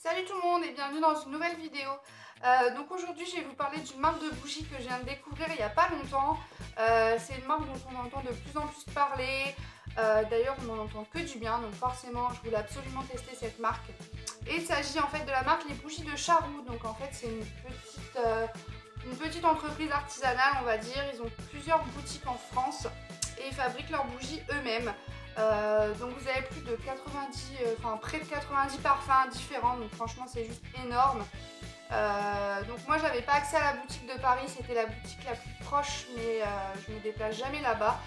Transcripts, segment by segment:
Salut tout le monde et bienvenue dans une nouvelle vidéo. Donc aujourd'hui je vais vous parler d'une marque de bougies que je viens de découvrir il n'y a pas longtemps. C'est une marque dont on entend de plus en plus parler. D'ailleurs on n'en entend que du bien, donc forcément je voulais absolument tester cette marque. Et il s'agit en fait de la marque Les Bougies de Charroux. Donc en fait c'est une petite entreprise artisanale on va dire. Ils ont plusieurs boutiques en France et ils fabriquent leurs bougies eux-mêmes. Donc vous avez plus de 90, près de 90 parfums différents, donc franchement c'est juste énorme. Donc moi j'avais pas accès à la boutique de Paris, c'était la boutique la plus proche, mais je me déplace jamais là-bas.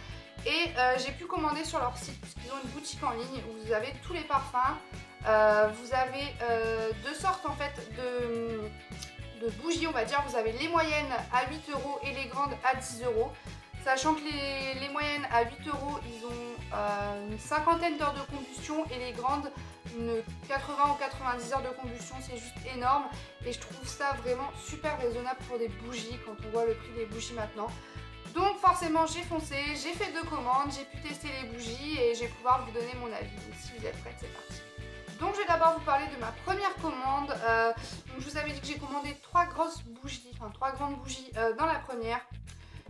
Et j'ai pu commander sur leur site, puisqu'ils ont une boutique en ligne où vous avez tous les parfums. Vous avez deux sortes en fait de bougies, on va dire. Vous avez les moyennes à 8 € et les grandes à 10 €. Sachant que les moyennes à 8 €, ils ont une cinquantaine d'heures de combustion et les grandes, une 80 ou 90 heures de combustion, c'est juste énorme. Et je trouve ça vraiment super raisonnable pour des bougies quand on voit le prix des bougies maintenant. Donc forcément j'ai foncé, j'ai fait 2 commandes, j'ai pu tester les bougies et je vais pouvoir vous donner mon avis. Donc si vous êtes prêts, c'est parti. Donc je vais d'abord vous parler de ma première commande. Donc je vous avais dit que j'ai commandé 3 grosses bougies, enfin 3 grandes bougies dans la première.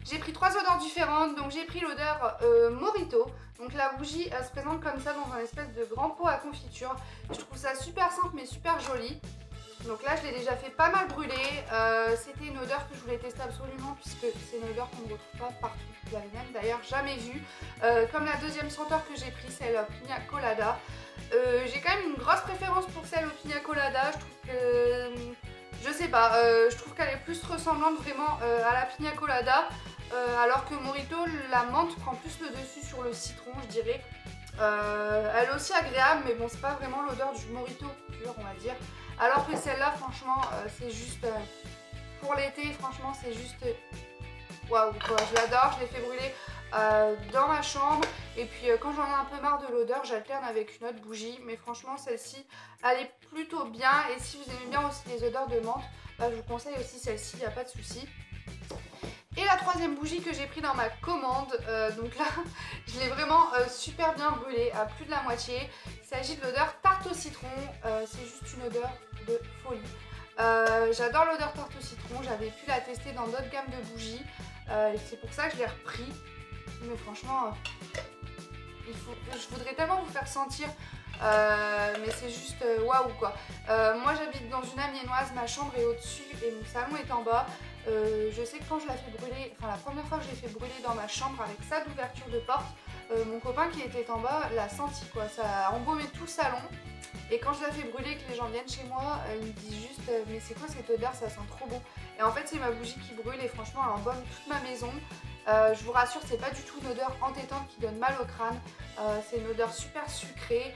J'ai pris 3 odeurs différentes, donc j'ai pris l'odeur Morito. Donc la bougie se présente comme ça dans un espèce de grand pot à confiture. Je trouve ça super simple mais super joli. Donc là je l'ai déjà fait pas mal brûler. C'était une odeur que je voulais tester absolument puisque c'est une odeur qu'on ne retrouve pas partout. Vous l'avez même d'ailleurs jamais vue. Comme la deuxième senteur que j'ai pris, c'est la Pina Colada. J'ai quand même une grosse préférence pour celle au Pina Colada. Je trouve que... je sais pas, je trouve qu'elle est plus ressemblante vraiment à la Pina Colada. Alors que Morito, la menthe prend plus le dessus sur le citron, je dirais. Elle est aussi agréable, mais bon, c'est pas vraiment l'odeur du Morito pur, on va dire. Alors que celle-là, franchement, c'est juste... pour l'été, franchement, c'est juste... waouh, quoi. Je l'adore, je l'ai fait brûler dans ma chambre. Et puis, quand j'en ai un peu marre de l'odeur, j'alterne avec une autre bougie. Mais franchement, celle-ci, elle est plutôt bien. Et si vous aimez bien aussi les odeurs de menthe, bah, je vous conseille aussi celle-ci, il n'y a pas de souci. Et la troisième bougie que j'ai pris dans ma commande, donc là je l'ai vraiment super bien brûlée à plus de la moitié. Il s'agit de l'odeur tarte au citron, c'est juste une odeur de folie. J'adore l'odeur tarte au citron, j'avais pu la tester dans d'autres gammes de bougies, c'est pour ça que je l'ai repris. Mais franchement, je voudrais tellement vous faire sentir, mais c'est juste waouh quoi. Moi j'habite dans une amiénoise, ma chambre est au-dessus et mon salon est en bas. Je sais que quand je la fais brûler, enfin la première fois que je l'ai fait brûler dans ma chambre avec ça d'ouverture de porte, mon copain qui était en bas l'a senti quoi, ça a embaumé tout le salon. Et quand je la fais brûler et que les gens viennent chez moi, ils me disent juste mais c'est quoi cette odeur, ça sent trop bon. Et en fait c'est ma bougie qui brûle et franchement elle embaume toute ma maison. Je vous rassure, c'est pas du tout une odeur entêtante qui donne mal au crâne, c'est une odeur super sucrée.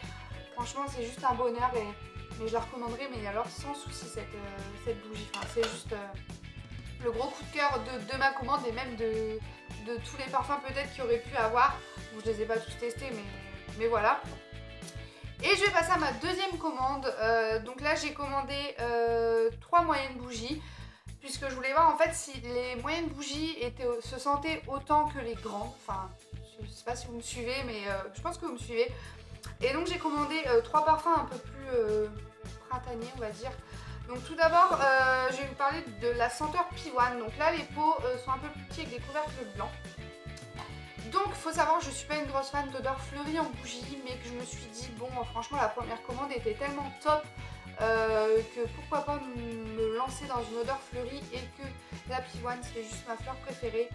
Franchement c'est juste un bonheur mais je la recommanderais, mais alors sans souci cette bougie, enfin, c'est juste... le gros coup de cœur de ma commande et même de tous les parfums peut-être qu'il y aurait pu avoir. Bon, je les ai pas tous testés mais voilà. Et je vais passer à ma deuxième commande. Donc là j'ai commandé 3 moyennes bougies. Puisque je voulais voir en fait si les moyennes bougies se sentaient autant que les grands. Enfin je sais pas si vous me suivez mais je pense que vous me suivez. Et donc j'ai commandé 3 parfums un peu plus printaniers on va dire. Donc tout d'abord, je vais vous parler de la senteur P1. Donc là, les pots sont un peu plus petits avec des couvercles blancs. Donc il faut savoir que je ne suis pas une grosse fan d'odeur fleurie en bougie, mais que je me suis dit, bon, franchement, la première commande était tellement top que pourquoi pas me lancer dans une odeur fleurie et que la P1, c'est juste ma fleur préférée.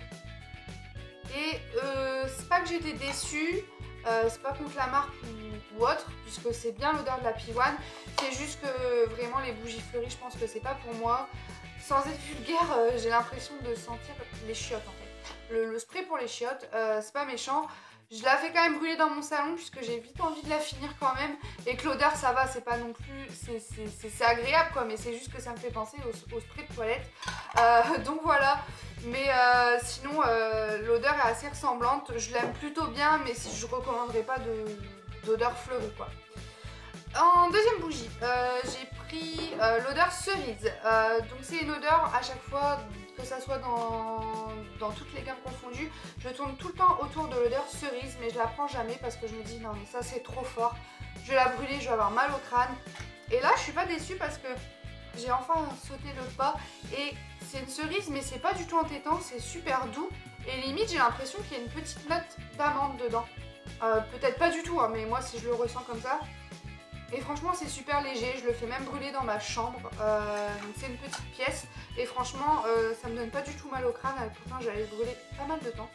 Et c'est pas que j'étais déçue. C'est pas contre la marque ou autre, puisque c'est bien l'odeur de la P1. C'est juste que vraiment les bougies fleuries, je pense que c'est pas pour moi. Sans être vulgaire, j'ai l'impression de sentir les chiottes en fait. Le spray pour les chiottes, c'est pas méchant. Je la fais quand même brûler dans mon salon puisque j'ai vite envie de la finir quand même. Et que l'odeur ça va, c'est pas non plus... c'est agréable quoi, mais c'est juste que ça me fait penser au spray de toilette. Donc voilà. Mais sinon l'odeur est assez ressemblante. Je l'aime plutôt bien, mais je recommanderais pas d'odeur fleurie quoi. En deuxième bougie, j'ai pris l'odeur cerise. Donc c'est une odeur à chaque fois, que ça soit dans toutes les gammes confondues, je tourne tout le temps autour de l'odeur cerise, mais je la prends jamais parce que je me dis non mais ça c'est trop fort. Je vais la brûler, je vais avoir mal au crâne. Et là je suis pas déçue parce que j'ai enfin sauté le pas et c'est une cerise mais c'est pas du tout entêtant, c'est super doux et limite j'ai l'impression qu'il y a une petite note d'amande dedans. Peut-être pas du tout hein, mais moi si je le ressens comme ça. Et franchement c'est super léger, je le fais même brûler dans ma chambre, donc c'est une petite pièce et franchement ça me donne pas du tout mal au crâne, pourtant j'avais brûlé pas mal de temps.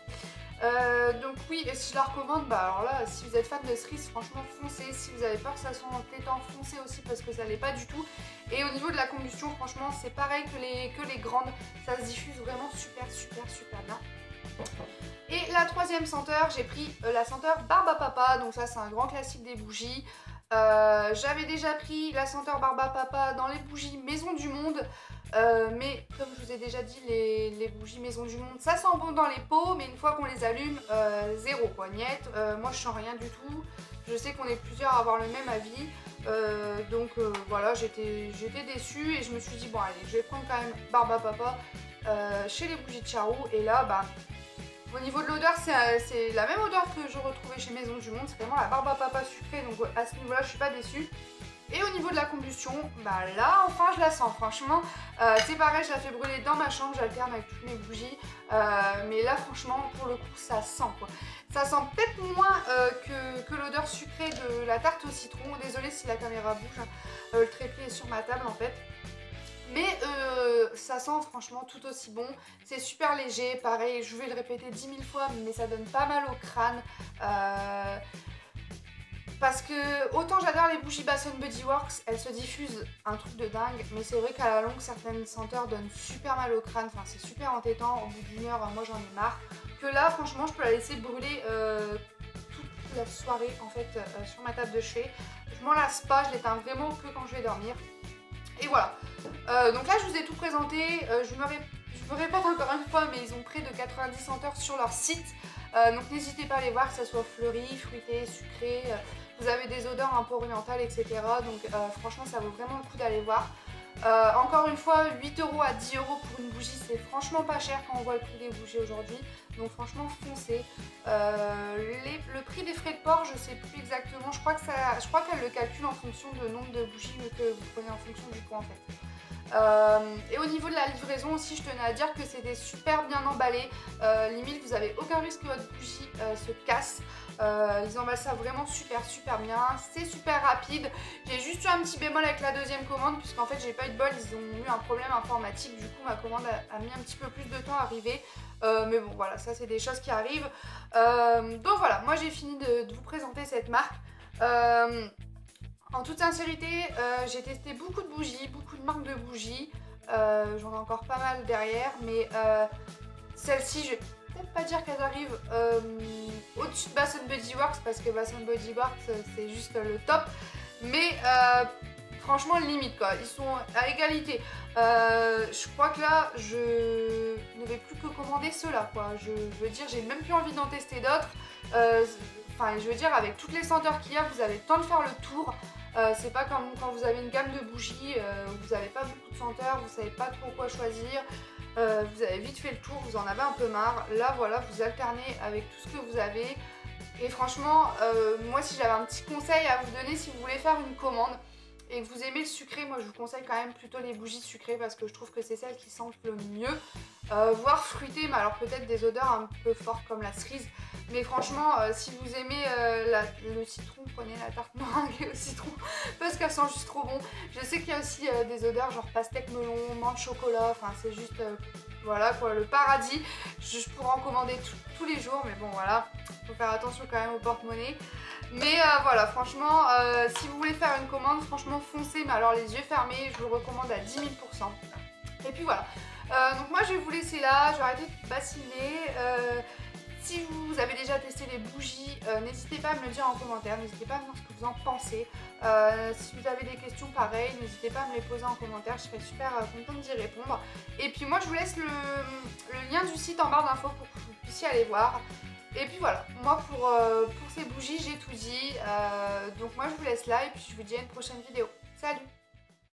Donc oui, et si je la recommande, bah alors là, si vous êtes fan de cerise, franchement foncez. Si vous avez peur que ça soit entêtant, foncez aussi parce que ça l'est pas du tout. Et au niveau de la combustion, franchement, c'est pareil que les grandes, ça se diffuse vraiment super bien. Et la troisième senteur, j'ai pris la senteur Barbe à Papa, donc ça c'est un grand classique des bougies. J'avais déjà pris la senteur Barbe à Papa dans les bougies Maison du Monde. Mais comme je vous ai déjà dit, les bougies Maison du Monde, ça sent bon dans les pots, mais une fois qu'on les allume, zéro quoi, niet. Moi je sens rien du tout. Je sais qu'on est plusieurs à avoir le même avis. Donc voilà, j'étais déçue et je me suis dit bon allez, je vais prendre quand même Barbe à Papa chez les bougies de Charo. Et là, bah, au niveau de l'odeur, c'est la même odeur que je retrouvais chez Maison du Monde. C'est vraiment la Barbe à Papa sucrée, donc à ce niveau-là, je suis pas déçue. Et au niveau de la combustion, bah là enfin je la sens franchement, c'est pareil, je la fais brûler dans ma chambre, j'alterne avec toutes mes bougies, mais là franchement pour le coup ça sent quoi. Ça sent peut-être moins que l'odeur sucrée de la tarte au citron, désolée si la caméra bouge, le trépied est sur ma table en fait. Mais ça sent franchement tout aussi bon, c'est super léger, pareil je vais le répéter 10 000 fois mais ça donne pas mal au crâne. Parce que autant j'adore les bougies Bath & Body Works, elles se diffusent un truc de dingue, mais c'est vrai qu'à la longue certaines senteurs donnent super mal au crâne, enfin c'est super entêtant, au bout d'une heure moi j'en ai marre. Que là franchement je peux la laisser brûler toute la soirée en fait sur ma table de chevet. Je m'en lasse pas, je l'éteins vraiment que quand je vais dormir. Et voilà, donc là je vous ai tout présenté, je me répète encore une fois mais ils ont près de 90 senteurs sur leur site. Donc n'hésitez pas à aller voir, que ça soit fleuri, fruité, sucré, vous avez des odeurs un peu orientales etc. Donc franchement ça vaut vraiment le coup d'aller voir. Encore une fois 8 € à 10 € pour une bougie, c'est franchement pas cher quand on voit le prix des bougies aujourd'hui. Donc franchement foncez. Le prix des frais de port je sais plus exactement, je crois qu'elle le calcule en fonction du nombre de bougies que vous prenez en fonction du poids en fait. Et au niveau de la livraison aussi je tenais à dire que c'était super bien emballé, limite vous avez aucun risque que votre bougie se casse. Ils emballent ça vraiment super bien, c'est super rapide. J'ai juste eu un petit bémol avec la deuxième commande puisqu'en fait j'ai pas eu de bol, ils ont eu un problème informatique, du coup ma commande a mis un petit peu plus de temps à arriver. Mais bon voilà, ça c'est des choses qui arrivent. Donc voilà, moi j'ai fini de vous présenter cette marque. En toute sincérité, j'ai testé beaucoup de bougies, beaucoup de marques de bougies. J'en ai encore pas mal derrière, mais celle-ci, je vais peut-être pas dire qu'elle arrive au-dessus de Bath & Body Works parce que Bath & Body Works c'est juste le top. Mais franchement limite quoi, ils sont à égalité. Je crois que là je ne vais plus que commander ceux-là quoi. Je veux dire, j'ai même plus envie d'en tester d'autres. Enfin je veux dire, avec toutes les senteurs qu'il y a, vous avez le temps de faire le tour. C'est pas comme quand vous avez une gamme de bougies, vous n'avez pas beaucoup de senteurs, vous savez pas trop quoi choisir, vous avez vite fait le tour, vous en avez un peu marre. Là voilà, vous alternez avec tout ce que vous avez. Et franchement, moi si j'avais un petit conseil à vous donner, si vous voulez faire une commande et que vous aimez le sucré, moi je vous conseille quand même plutôt les bougies sucrées parce que je trouve que c'est celles qui sentent le mieux. Voire fruitées, mais alors peut-être des odeurs un peu fortes comme la cerise. Mais franchement, si vous aimez le citron, prenez la tarte meringuée au citron parce qu'elle sent juste trop bon. Je sais qu'il y a aussi des odeurs genre pastèque melon, menthe chocolat, enfin c'est juste voilà quoi, le paradis. Je pourrais en commander tous les jours, mais bon voilà, faut faire attention quand même au porte-monnaie. Mais voilà, franchement, si vous voulez faire une commande, franchement foncez, mais alors les yeux fermés, je vous le recommande à 10 000 %. Et puis voilà, donc moi je vais vous laisser là, je vais arrêter de bassiner. Si vous avez déjà testé les bougies, n'hésitez pas à me le dire en commentaire, n'hésitez pas à me dire ce que vous en pensez. Si vous avez des questions pareilles, n'hésitez pas à me les poser en commentaire, je serai super contente d'y répondre. Et puis moi je vous laisse le lien du site en barre d'infos pour que vous puissiez aller voir. Et puis voilà, moi pour ces bougies j'ai tout dit, donc moi je vous laisse là et puis je vous dis à une prochaine vidéo. Salut!